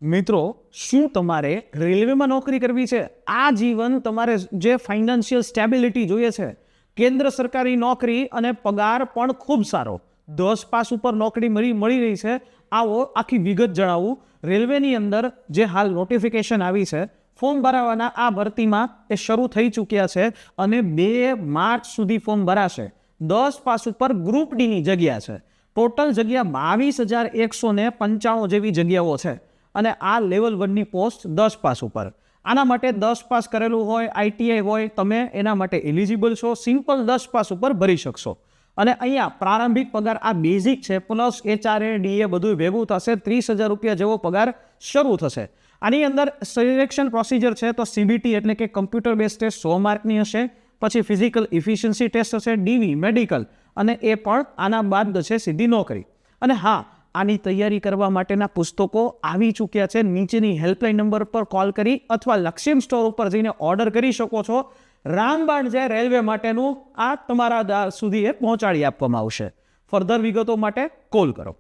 મિત્રો, શું તમારે રેલવેમાં નોકરી કરવી છે? આ જીવન તમારે જે ફાઇનાન્શિયલ સ્ટેબિલિટી જોઈએ છે, કેન્દ્ર સરકારી નોકરી અને પગાર પણ ખૂબ સારો, 10 પાસ ઉપર નોકરી મળી રહી છે. આવો આખી વિગત જણાવું. રેલવેની અંદર જે હાલ નોટિફિકેશન આવી છે, ફોર્મ ભરાવાના આ ભરતીમાં એ શરૂ થઈ ચૂક્યા છે અને 2 માર્ચ સુધી ફોર્મ ભરાશે. 10 પાસ ઉપર ગ્રુપ ડીની જગ્યા છે. ટોટલ જગ્યા 22,195 જેવી જગ્યાઓ છે અને આ લેવલ 1ની પોસ્ટ 10 પાસ ઉપર. આના માટે 10 પાસ કરેલું હોય, આઈટીઆઈ હોય, તમે એના માટે એલિજિબલ છો. સિમ્પલ 10 પાસ ઉપર ભરી શકશો. અને અહીંયા પ્રારંભિક પગાર આ બેઝિક છે, પ્લસ HRA DA બધું ભેગું થશે 30,000 રૂપિયા જેવો પગાર શરૂ થશે. આની અંદર સિલેક્શન પ્રોસિજર છે તો CBT એટલે કે કમ્પ્યુટર બેઝ ટેસ્ટ 100 માર્કની હશે. પછી ફિઝિકલ ઇફિશિયન્સી ટેસ્ટ હશે, DV મેડિકલ, અને એ પણ આના બાદ છે સીધી નોકરી. અને હા, આની તૈયારી કરવા માટેના પુસ્તકો આવી ચૂક્યા છે. નીચેની હેલ્પલાઇન નંબર પર કોલ કરી અથવા લક્ષ્યમ સ્ટોર ઉપર જઈને ઓર્ડર કરી શકો છો. રામબાણ છે રેલવે માટેનું, આ તમારા સુધી પહોંચાડી આપવામાં આવશે. ફર્ધર વિગતો માટે કોલ કરો.